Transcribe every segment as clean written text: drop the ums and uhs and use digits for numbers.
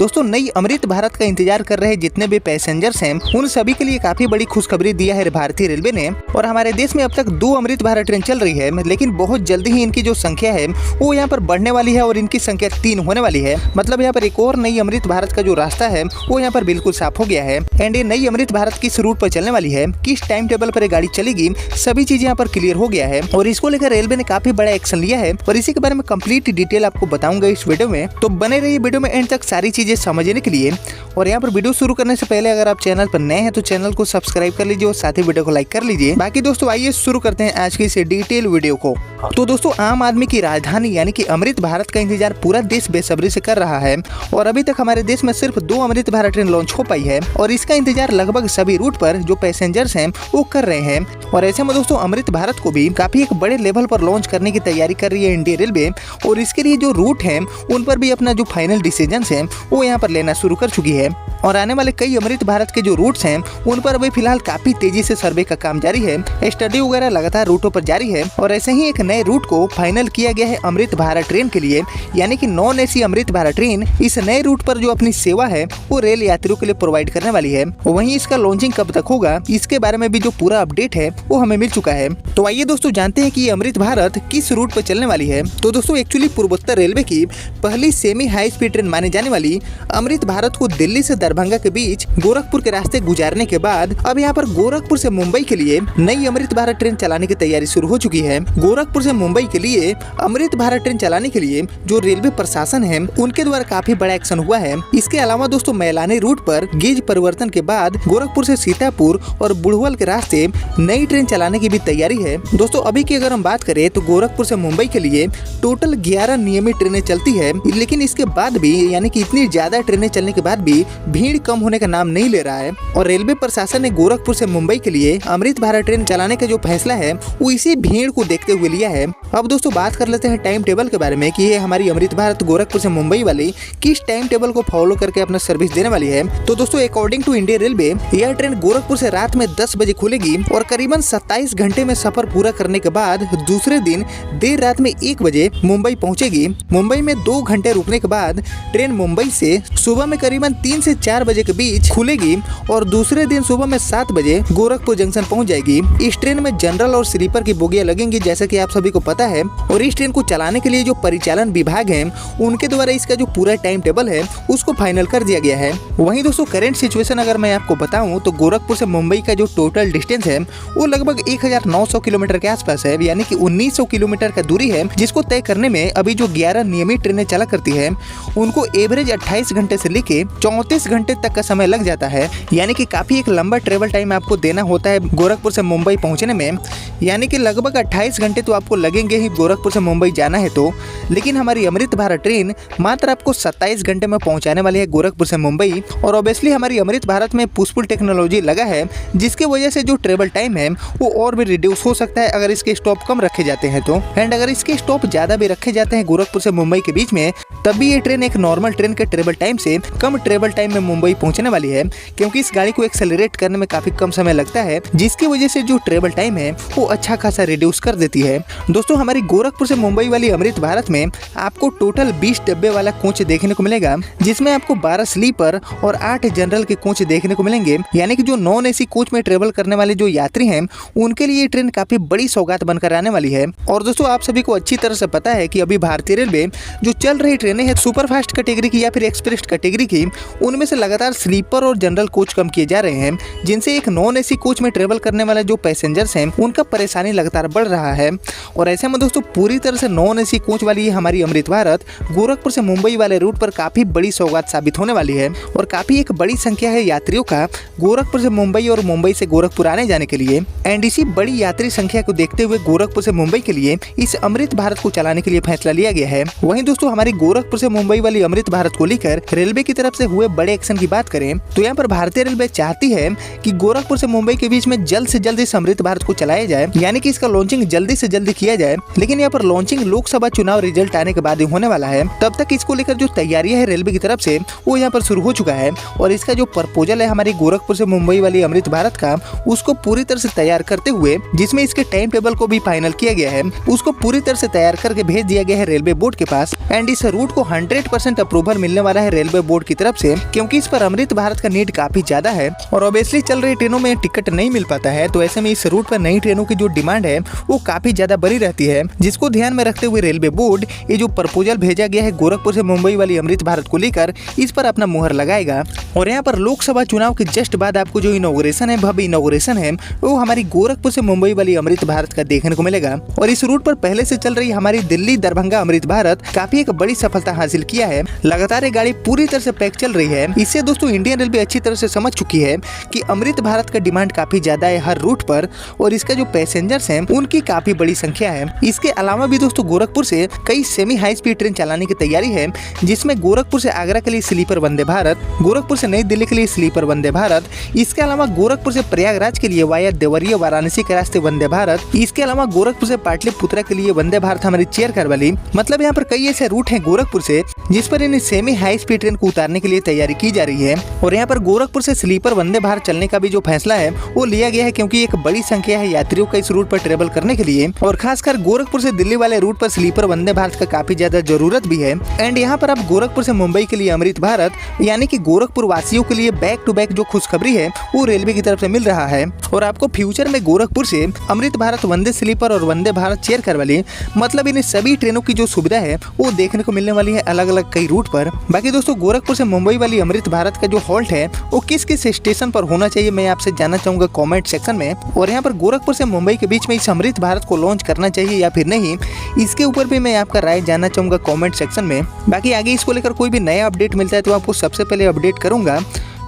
दोस्तों नई अमृत भारत का इंतजार कर रहे जितने भी पैसेंजर्स हैं उन सभी के लिए काफी बड़ी खुशखबरी दिया है भारतीय रेलवे ने। और हमारे देश में अब तक 2 अमृत भारत ट्रेन चल रही है, लेकिन बहुत जल्दी ही इनकी जो संख्या है वो यहाँ पर बढ़ने वाली है और इनकी संख्या 3 होने वाली है। मतलब यहाँ पर एक और नई अमृत भारत का जो रास्ता है वो यहाँ पर बिल्कुल साफ हो गया है। एंड ये नई अमृत भारत किस रूट पर चलने वाली है, किस टाइम टेबल पर ये गाड़ी चलेगी, सभी चीजें यहाँ पर क्लियर हो गया है। और इसको लेकर रेलवे ने काफी बड़ा एक्शन लिया है और इसी के बारे में कंप्लीट डिटेल आपको बताऊंगा इस वीडियो में। तो बने रहिए वीडियो में एंड तक सारी चीजें समझने के लिए। और यहाँ पर वीडियो शुरू करने से पहले अगर आप चैनल पर नए हैं तो चैनल को सब्सक्राइब कर लीजिए और साथ ही वीडियो को लाइक कर लीजिए। बाकी दोस्तों आइए शुरू करते हैं आज की इस डिटेल वीडियो को। तो दोस्तों आम आदमी की राजधानी यानी कि अमृत भारत का इंतजार पूरा देश बेसब्री से कर रहा है और अभी तक हमारे देश में सिर्फ 2 अमृत भारत ट्रेन लॉन्च हो पाई है और इसका इंतजार लगभग सभी रूट पर जो पैसेंजर्स हैं वो कर रहे हैं। और ऐसे में दोस्तों अमृत भारत को भी काफी एक बड़े लेवल पर लॉन्च करने की तैयारी कर रही है इंडियन रेलवे और इसके लिए जो रूट है उन पर भी अपना जो फाइनल डिसीजन है वो यहाँ पर लेना शुरू कर चुकी है। और आने वाले कई अमृत भारत के जो रूट्स हैं उन पर अभी फिलहाल काफी तेजी से सर्वे का काम जारी है, स्टडी वगैरह लगातार रूटों पर जारी है। और ऐसे ही एक नए रूट को फाइनल किया गया है अमृत भारत ट्रेन के लिए, यानी कि non AC Amrit Bharat train इस नए रूट पर जो अपनी सेवा है वो रेल यात्रियों के लिए प्रोवाइड करने वाली है। वहीं इसका लॉन्चिंग कब तक होगा इसके बारे में भी जो पूरा अपडेट है वो हमें मिल चुका है। तो आइए दोस्तों जानते हैं कि ये अमृत भारत किस रूट पर चलने वाली है। तो दोस्तों एक्चुअली पूर्वोत्तर रेलवे की पहली सेमी हाई स्पीड ट्रेन माने जाने वाली अमृत भारत को दिल्ली से दरभंगा के बीच गोरखपुर के रास्ते गुजारने के बाद अब यहाँ पर गोरखपुर से मुंबई के लिए नई अमृत भारत ट्रेन चलाने की तैयारी शुरू हो चुकी है। गोरखपुर से मुंबई के लिए अमृत भारत ट्रेन चलाने के लिए जो रेलवे प्रशासन है उनके द्वारा काफी बड़ा एक्शन हुआ है। इसके अलावा दोस्तों मैलानी रूट पर गेज परिवर्तन के बाद गोरखपुर से सीतापुर और बुढ़वल के रास्ते नई ट्रेन चलाने की भी तैयारी है। दोस्तों अभी की अगर हम बात करें तो गोरखपुर से मुंबई के लिए टोटल 11 नियमित ट्रेनें चलती है, लेकिन इसके बाद भी यानी कि इतनी ज्यादा ट्रेनें चलने के बाद भी भीड़ कम होने का नाम नहीं ले रहा है। और रेलवे प्रशासन ने गोरखपुर से मुंबई के लिए अमृत भारत ट्रेन चलाने का जो फैसला है वो इसी भीड़ को देखते हुए लिया है। अब दोस्तों बात कर लेते हैं टाइम टेबल के बारे में कि ये हमारी अमृत भारत गोरखपुर से मुंबई वाली किस टाइम टेबल को फॉलो करके अपना सर्विस देने वाली है। तो दोस्तों अकॉर्डिंग टू इंडियन रेलवे यह ट्रेन गोरखपुर से रात में 10 बजे खुलेगी और करीबन 27 घंटे में सफर पूरा करने के बाद दूसरे दिन देर रात में 1 बजे मुंबई पहुंचेगी। मुंबई में 2 घंटे रुकने के बाद ट्रेन मुंबई से सुबह में करीबन 3 से 4 बजे के बीच खुलेगी और दूसरे दिन सुबह में 7 बजे गोरखपुर जंक्शन पहुंच जाएगी। इस ट्रेन में जनरल और स्लीपर की बोगियां लगेंगी जैसा कि आप सभी को पता है। और इस ट्रेन को चलाने के लिए जो परिचालन विभाग है उनके द्वारा इसका जो पूरा टाइम टेबल है उसको फाइनल कर दिया गया है। वहीं दोस्तों करंट सिचुएशन अगर मैं आपको बताऊं तो गोरखपुर से मुंबई का जो टोटल डिस्टेंस है वो लगभग 1900 किलोमीटर के आसपास है, यानी कि 1900 किलोमीटर का दूरी है, जिसको तय करने में अभी जो 11 नियमित ट्रेनें चला करती है उनको एवरेज 28 घंटे से लेके 34 घंटे तक का समय लग जाता है। यानी कि काफी एक लंबा ट्रेवल टाइम आपको देना होता है गोरखपुर से मुंबई पहुंचने में, यानी कि लगभग 28 घंटे तो आपको लगेंगे ही गोरखपुर से मुंबई जाना है तो। लेकिन हमारी अमृत भारत ट्रेन मात्र आपको 27 घंटे में पहुंचाने वाली है गोरखपुर से मुंबई। और ऑब्वियसली हमारी अमृत भारत में पुशपुल टेक्नोलॉजी लगा है जिसकी वजह से जो ट्रेवल टाइम है वो और भी रिड्यूस हो सकता है अगर इसके स्टॉप कम रखे जाते हैं तो। एंड अगर इसके स्टॉप ज्यादा भी रखे जाते हैं गोरखपुर से मुंबई के बीच में तब भी ये ट्रेन एक नॉर्मल ट्रेन के ट्रेवल टाइम से कम ट्रेवल टाइम में मुंबई पहुंचने वाली है, क्योंकि इस गाड़ी को एक्सेलरेट करने में काफी कम समय लगता है जिसकी वजह से जो ट्रेवल टाइम है वो अच्छा खासा रिड्यूस कर देती है। दोस्तों हमारी गोरखपुर से मुंबई वाली अमृत भारत में आपको टोटल 20 डब्बे वाला कोच देखने को मिलेगा, जिसमें आपको 12 स्लीपर और 8 जनरल के कोच देखने को मिलेंगे। यानी कि जो नॉन एसी कोच में ट्रेवल करने वाले जो यात्री हैं उनके लिए ट्रेन काफी बड़ी सौगात बनकर आने वाली है। और दोस्तों आप सभी को अच्छी तरह से पता है कि अभी भारतीय रेलवे जो चल रही ट्रेनें हैं सुपरफास्ट कैटेगरी की या फिर एक्सप्रेस कैटेगरी की, उनमें से लगातार स्लीपर और जनरल कोच कम किए जा रहे हैं, जिनसे एक नॉन एसी कोच में ट्रेवल करने वाले जो पैसेंजर्स हैं उनका परेशानी लगातार बढ़ रहा है। और ऐसे में दोस्तों पूरी तरह से नॉन एसी कोच वाली हमारी अमृत भारत गोरखपुर से मुंबई वाले रूट पर काफी बड़ी सौगात साबित होने वाली है और काफी एक बड़ी संख्या है यात्रियों का गोरखपुर से मुंबई और मुंबई से गोरखपुर आने जाने के लिए। एंड इसी बड़ी यात्री संख्या को देखते हुए गोरखपुर से मुंबई के लिए इस अमृत भारत को चलाने के लिए फैसला लिया गया है। वहीं दोस्तों हमारी गोरखपुर से मुंबई वाली अमृत भारत को लेकर रेलवे की तरफ से हुए बड़े एक्शन की बात करें तो यहाँ पर भारतीय रेलवे चाहती है कि गोरखपुर से मुंबई के बीच में जल्द से जल्द इस अमृत भारत को चलाया जाए, यानी कि इसका लॉन्चिंग जल्दी से जल्दी किया जाए। लेकिन यहाँ पर लॉन्चिंग लोकसभा चुनाव रिजल्ट आने के बाद ही होने वाला है। तब तक इसको लेकर जो तैयारियां है रेलवे की तरफ से वो यहाँ पर शुरू हो चुका है और इसका जो प्रपोजल है हमारी गोरखपुर से मुंबई वाली अमृत भारत का, उसको पूरी तरह से तैयार करते हुए, जिसमें इसके टाइम टेबल को भी फाइनल किया गया है, उसको पूरी तरह से तैयार करके भेज दिया गया है रेलवे बोर्ड के पास। एंड इस रूट को 100% अप्रूवल मिलने वाला है रेलवे बोर्ड की तरफ से, क्योंकि इस पर अमृत भारत का नीड काफी ज्यादा है और ऑब्वियसली चल रही ट्रेनों में टिकट नहीं मिल पाता है। तो ऐसे में इस रूट पर नई ट्रेनों की जो डिमांड है वो काफी ज्यादा बड़ी रहती है, जिसको ध्यान में रखते हुए रेलवे बोर्ड ये जो प्रपोजल भेजा गया है गोरखपुर से मुंबई वाली अमृत भारत को लेकर, इस पर अपना मुहर लगाएगा। और यहाँ पर लोकसभा चुनाव के जस्ट बाद आपको जो इनॉग्रेशन है, भव्य इनॉग्रेशन है, वो हमारी गोरखपुर से मुंबई वाली अमृत भारत का देखने को मिलेगा। और इस रूट पर पहले से चल रही हमारी दिल्ली दरभंगा अमृत भारत काफी एक बड़ी सफलता हासिल किया है। लगातार ये गाड़ी पूरी तरह से पैक चल रही है। इससे दोस्तों इंडियन रेलवे अच्छी तरह से समझ चुकी है कि अमृत भारत का डिमांड काफी ज्यादा है हर रूट पर और इसका जो पैसेंजर्स हैं उनकी काफी बड़ी संख्या है। इसके अलावा भी दोस्तों गोरखपुर से कई सेमी हाई स्पीड ट्रेन चलाने की तैयारी है, जिसमें गोरखपुर से आगरा के लिए स्लीपर वंदे भारत, गोरखपुर से नई दिल्ली के लिए स्लीपर वंदे भारत, इसके अलावा गोरखपुर से प्रयागराज के लिए वाया देवरिया वाराणसी के रास्ते वंदे भारत, इसके अलावा गोरखपुर से पाटलिपुत्रा के लिए वंदे भारत हमारी चेयर कार वाली। मतलब यहाँ पर कई ऐसे रूट हैं गोरखपुर से जिस पर in semi high speed train को उतारने के लिए तैयारी की जा रही है। और यहाँ पर गोरखपुर से स्लीपर वंदे भारत चलने का भी जो फैसला है वो लिया गया है, क्योंकि एक बड़ी संख्या है यात्रियों का इस रूट पर ट्रेवल करने के लिए और खासकर गोरखपुर से दिल्ली वाले रूट पर स्लीपर वंदे भारत का काफी ज्यादा जरूरत भी है। एंड यहाँ पर अब गोरखपुर से मुंबई के लिए अमृत भारत, यानी कि गोरखपुर वासियों के लिए बैक टू बैक जो खुशखबरी है वो रेलवे की तरफ से मिल रहा है। और आपको फ्यूचर में गोरखपुर से अमृत भारत वंदे स्लीपर और वंदे भारत चेयर कार वाली, मतलब इन सभी ट्रेनों की जो सुविधा है वो देखने को मिलने वाली है अलग अलग कई रूट पर। बाकी दोस्तों गोरखपुर से मुंबई वाली अमृत भारत का जो हॉल्ट है वो किस किस स्टेशन पर होना चाहिए मैं आपसे जानना चाहूंगा कमेंट सेक्शन में। और यहाँ पर गोरखपुर से मुंबई के बीच में इस अमृत भारत को लॉन्च करना चाहिए या फिर नहीं, इसके ऊपर भी मैं आपका राय जानना चाहूंगा कमेंट सेक्शन में। बाकी आगे इसको लेकर कोई भी नया अपडेट मिलता है तो आपको सबसे पहले अपडेट करूंगा।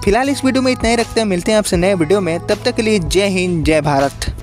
फिलहाल इस वीडियो में इतना ही रखते हैं, मिलते हैं आपसे नए वीडियो में, तब तक के लिए जय हिंद जय भारत।